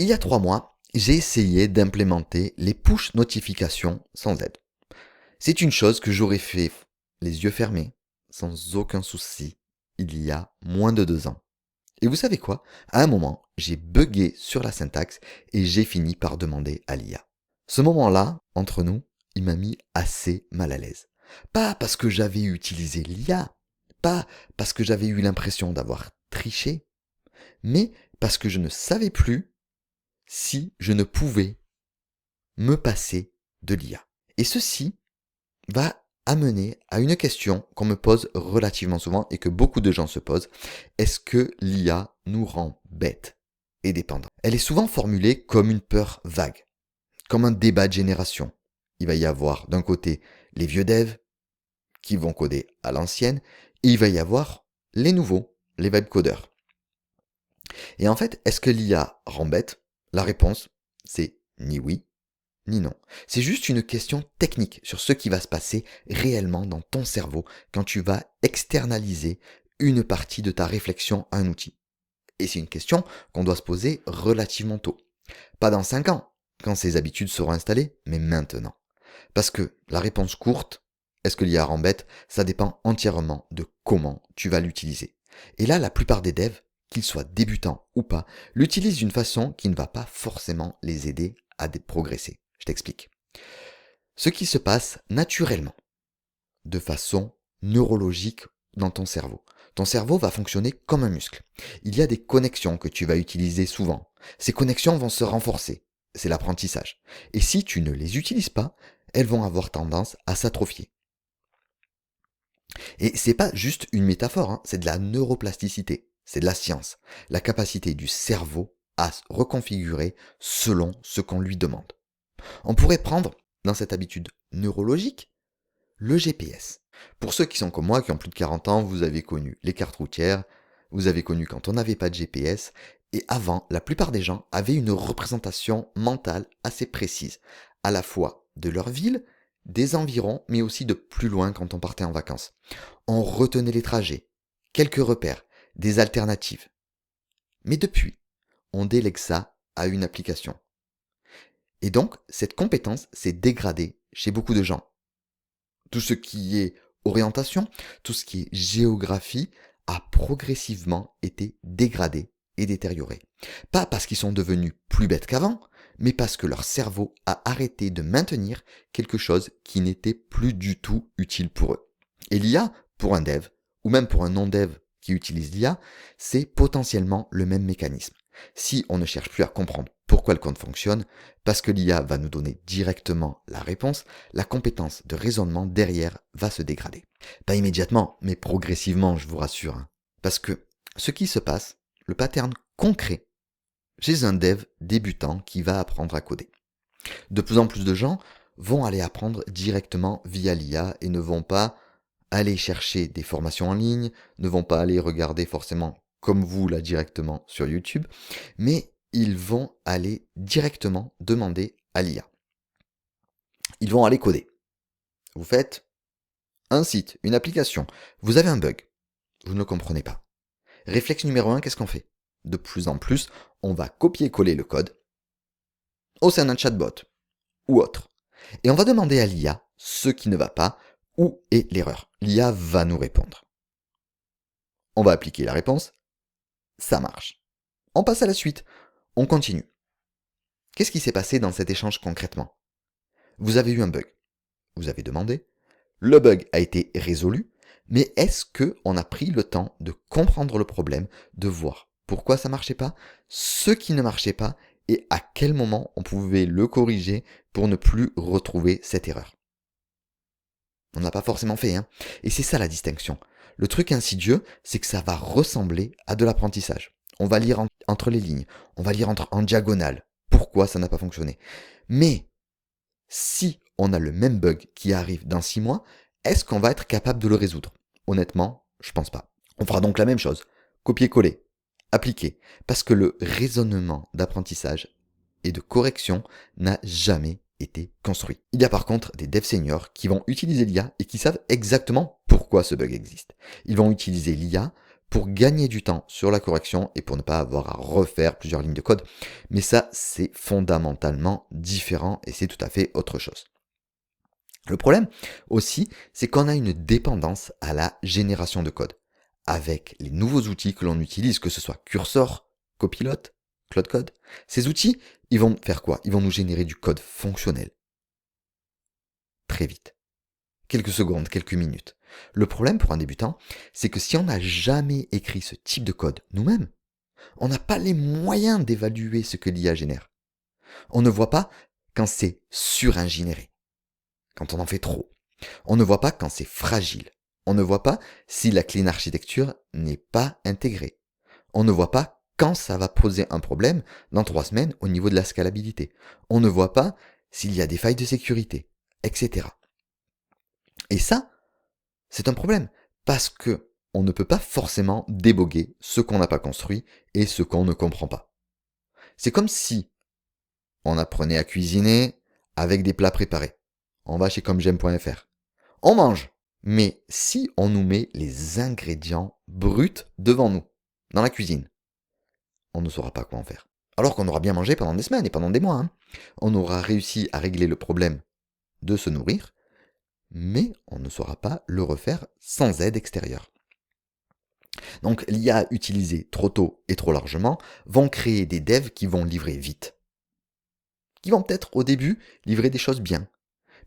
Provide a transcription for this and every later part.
Il y a 3 mois, j'ai essayé d'implémenter les push notifications sans aide. C'est une chose que j'aurais fait les yeux fermés, sans aucun souci, il y a moins de 2 ans. Et vous savez quoi? À un moment, j'ai bugué sur la syntaxe et j'ai fini par demander à l'IA. Ce moment-là, entre nous, il m'a mis assez mal à l'aise. Pas parce que j'avais utilisé l'IA, pas parce que j'avais eu l'impression d'avoir triché, mais parce que je ne savais plus si je ne pouvais me passer de l'IA. Et ceci va amener à une question qu'on me pose relativement souvent et que beaucoup de gens se posent. Est-ce que l'IA nous rend bêtes et dépendants? Elle est souvent formulée comme une peur vague, comme un débat de génération. Il va y avoir d'un côté les vieux devs qui vont coder à l'ancienne et il va y avoir les nouveaux, les web codeurs. Et en fait, est-ce que l'IA rend bête? La réponse, c'est ni oui, ni non. C'est juste une question technique sur ce qui va se passer réellement dans ton cerveau quand tu vas externaliser une partie de ta réflexion à un outil. Et c'est une question qu'on doit se poser relativement tôt. Pas dans 5 ans, quand ces habitudes seront installées, mais maintenant. Parce que la réponse courte, est-ce que l'IA rend bête, ça dépend entièrement de comment tu vas l'utiliser. Et là, la plupart des devs, qu'ils soient débutants ou pas, l'utilisent d'une façon qui ne va pas forcément les aider à progresser. Je t'explique. Ce qui se passe naturellement, de façon neurologique dans ton cerveau. Ton cerveau va fonctionner comme un muscle. Il y a des connexions que tu vas utiliser souvent. Ces connexions vont se renforcer. C'est l'apprentissage. Et si tu ne les utilises pas, elles vont avoir tendance à s'atrophier. Et c'est pas juste une métaphore, hein, c'est de la neuroplasticité, c'est de la science. La capacité du cerveau à se reconfigurer selon ce qu'on lui demande. On pourrait prendre, dans cette habitude neurologique, le GPS. Pour ceux qui sont comme moi, qui ont plus de 40 ans, vous avez connu les cartes routières, vous avez connu quand on n'avait pas de GPS, et avant, la plupart des gens avaient une représentation mentale assez précise, à la fois de leur ville, des environs, mais aussi de plus loin quand on partait en vacances. On retenait les trajets, quelques repères, des alternatives. Mais depuis, on délègue ça à une application. Et donc, cette compétence s'est dégradée chez beaucoup de gens. Tout ce qui est orientation, tout ce qui est géographie a progressivement été dégradé et détérioré. Pas parce qu'ils sont devenus plus bêtes qu'avant, mais parce que leur cerveau a arrêté de maintenir quelque chose qui n'était plus du tout utile pour eux. Et l'IA, pour un dev, ou même pour un non-dev qui utilise l'IA, c'est potentiellement le même mécanisme. Si on ne cherche plus à comprendre pourquoi le code fonctionne, parce que l'IA va nous donner directement la réponse, la compétence de raisonnement derrière va se dégrader. Pas immédiatement, mais progressivement, je vous rassure. Hein. Parce que ce qui se passe, le pattern concret, chez un dev débutant qui va apprendre à coder. De plus en plus de gens vont aller apprendre directement via l'IA et ne vont pas aller chercher des formations en ligne, ne vont pas aller regarder forcément comme vous là directement sur YouTube, mais ils vont aller directement demander à l'IA. Ils vont aller coder. Vous faites un site, une application, vous avez un bug, vous ne le comprenez pas. Réflexe numéro 1, qu'est-ce qu'on fait? De plus en plus, on va copier-coller le code au sein d'un chatbot ou autre. Et on va demander à l'IA ce qui ne va pas, où est l'erreur. L'IA va nous répondre. On va appliquer la réponse, ça marche. On passe à la suite, on continue. Qu'est-ce qui s'est passé dans cet échange concrètement? Vous avez eu un bug. Vous avez demandé. Le bug a été résolu. Mais est-ce qu'on a pris le temps de comprendre le problème, de voir pourquoi ça ne marchait pas, ce qui ne marchait pas et à quel moment on pouvait le corriger pour ne plus retrouver cette erreur? On n'a pas forcément fait, hein. Et c'est ça la distinction. Le truc insidieux, c'est que ça va ressembler à de l'apprentissage. On va lire entre les lignes, on va lire en diagonale. Pourquoi ça n'a pas fonctionné? Mais si on a le même bug qui arrive dans 6 mois, est-ce qu'on va être capable de le résoudre? Honnêtement, je pense pas. On fera donc la même chose. Copier-coller, appliquer. Parce que le raisonnement d'apprentissage et de correction n'a jamais été construit. Il y a par contre des devs seniors qui vont utiliser l'IA et qui savent exactement pourquoi ce bug existe. Ils vont utiliser l'IA pour gagner du temps sur la correction et pour ne pas avoir à refaire plusieurs lignes de code. Mais ça, c'est fondamentalement différent et c'est tout à fait autre chose. Le problème aussi, c'est qu'on a une dépendance à la génération de code. Avec les nouveaux outils que l'on utilise, que ce soit Cursor, Copilot, Claude Code, ces outils, ils vont faire quoi? Ils vont nous générer du code fonctionnel. Très vite. Quelques secondes, quelques minutes. Le problème pour un débutant, c'est que si on n'a jamais écrit ce type de code nous-mêmes, on n'a pas les moyens d'évaluer ce que l'IA génère. On ne voit pas quand c'est suringénéré, quand on en fait trop. On ne voit pas quand c'est fragile. On ne voit pas si la clean architecture n'est pas intégrée. On ne voit pas quand ça va poser un problème dans 3 semaines au niveau de la scalabilité. On ne voit pas s'il y a des failles de sécurité, etc. Et ça, c'est un problème, parce que on ne peut pas forcément déboguer ce qu'on n'a pas construit et ce qu'on ne comprend pas. C'est comme si on apprenait à cuisiner avec des plats préparés. On va chez commejaime.fr. On mange, mais si on nous met les ingrédients bruts devant nous, dans la cuisine, on ne saura pas quoi en faire. Alors qu'on aura bien mangé pendant des semaines et pendant des mois. On aura réussi à régler le problème de se nourrir, mais on ne saura pas le refaire sans aide extérieure. Donc l'IA utilisée trop tôt et trop largement vont créer des devs qui vont livrer vite. Qui vont peut-être au début livrer des choses bien,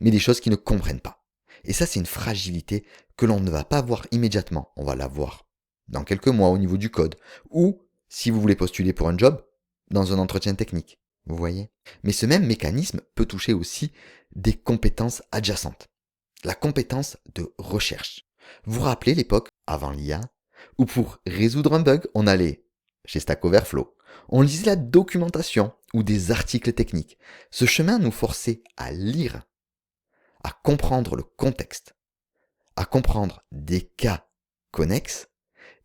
mais des choses qu'ils ne comprennent pas. Et ça, c'est une fragilité que l'on ne va pas voir immédiatement. On va la voir dans quelques mois au niveau du code. Ou, si vous voulez postuler pour un job, dans un entretien technique. Vous voyez? Mais ce même mécanisme peut toucher aussi des compétences adjacentes. La compétence de recherche. Vous vous rappelez l'époque, avant l'IA, où pour résoudre un bug, on allait chez Stack Overflow. On lisait la documentation ou des articles techniques. Ce chemin nous forçait à lire, à comprendre le contexte, à comprendre des cas connexes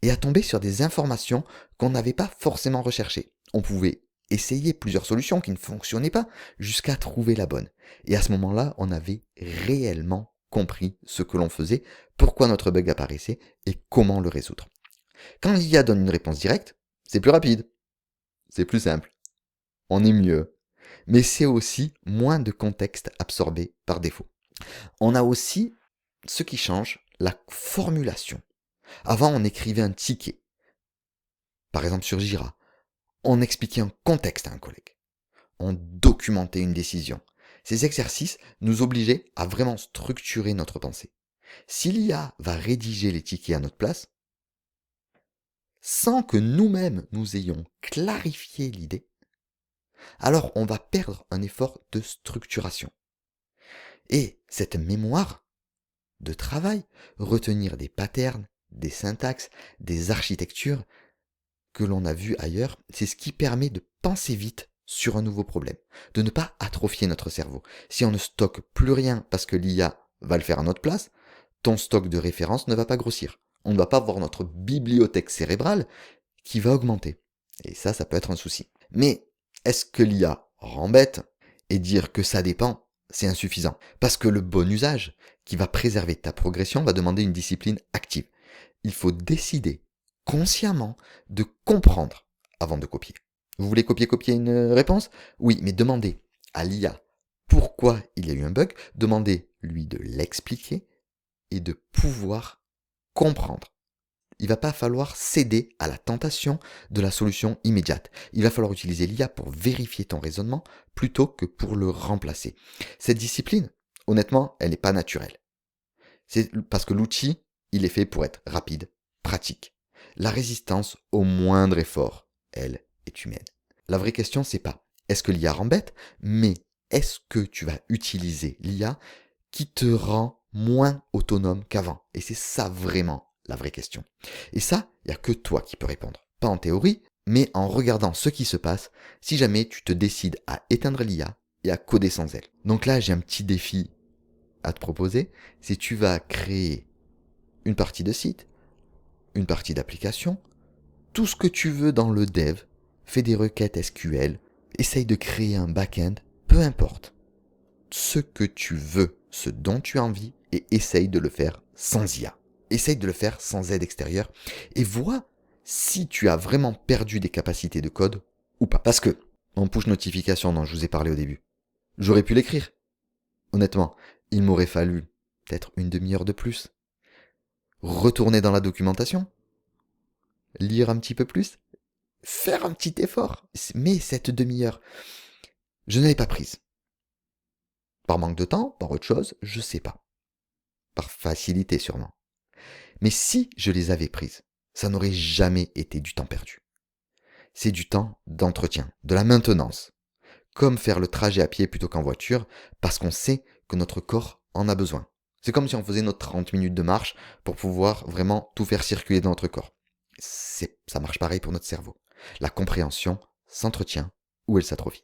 et à tomber sur des informations qu'on n'avait pas forcément recherchées. On pouvait essayer plusieurs solutions qui ne fonctionnaient pas jusqu'à trouver la bonne. Et à ce moment-là, on avait réellement compris ce que l'on faisait, pourquoi notre bug apparaissait et comment le résoudre. Quand l'IA donne une réponse directe, c'est plus rapide, c'est plus simple, on est mieux, mais c'est aussi moins de contexte absorbé par défaut. On a aussi ce qui change, la formulation. Avant, on écrivait un ticket, par exemple sur Jira. On expliquait un contexte à un collègue. On documentait une décision. Ces exercices nous obligeaient à vraiment structurer notre pensée. Si l'IA va rédiger les tickets à notre place, sans que nous-mêmes nous ayons clarifié l'idée, alors on va perdre un effort de structuration. Et cette mémoire de travail, retenir des patterns, des syntaxes, des architectures que l'on a vues ailleurs, c'est ce qui permet de penser vite sur un nouveau problème, de ne pas atrophier notre cerveau. Si on ne stocke plus rien parce que l'IA va le faire à notre place, ton stock de références ne va pas grossir. On ne va pas avoir notre bibliothèque cérébrale qui va augmenter. Et ça peut être un souci. Mais est-ce que l'IA rend bête? Et dire que ça dépend, c'est insuffisant. Parce que le bon usage, qui va préserver ta progression, va demander une discipline active. Il faut décider consciemment de comprendre avant de copier. Vous voulez copier une réponse? Oui, mais demandez à l'IA pourquoi il y a eu un bug, demandez-lui de l'expliquer et de pouvoir comprendre. Il va pas falloir céder à la tentation de la solution immédiate. Il va falloir utiliser l'IA pour vérifier ton raisonnement plutôt que pour le remplacer. Cette discipline, honnêtement, elle n'est pas naturelle. C'est parce que l'outil, il est fait pour être rapide, pratique. La résistance au moindre effort, elle, est humaine. La vraie question, c'est pas est-ce que l'IA rend bête, mais est-ce que tu vas utiliser l'IA qui te rend moins autonome qu'avant? Et c'est ça vraiment la vraie question. Et ça, il n'y a que toi qui peux répondre. Pas en théorie, mais en regardant ce qui se passe si jamais tu te décides à éteindre l'IA et à coder sans elle. Donc là, j'ai un petit défi à te proposer. Si tu vas créer une partie de site, une partie d'application, tout ce que tu veux dans le dev, fais des requêtes SQL, essaye de créer un back-end, peu importe. Ce que tu veux, ce dont tu as envie, et essaye de le faire sans IA. Essaye de le faire sans aide extérieure et vois si tu as vraiment perdu des capacités de code ou pas. Parce que, en push notification dont je vous ai parlé au début, j'aurais pu l'écrire. Honnêtement, il m'aurait fallu peut-être une demi-heure de plus. Retourner dans la documentation, lire un petit peu plus, faire un petit effort. Mais cette demi-heure, je ne l'ai pas prise. Par manque de temps, par autre chose, je sais pas. Par facilité sûrement. Mais si je les avais prises, ça n'aurait jamais été du temps perdu. C'est du temps d'entretien, de la maintenance. Comme faire le trajet à pied plutôt qu'en voiture, parce qu'on sait que notre corps en a besoin. C'est comme si on faisait notre 30 minutes de marche pour pouvoir vraiment tout faire circuler dans notre corps. Ça marche pareil pour notre cerveau. La compréhension s'entretient ou elle s'atrophie.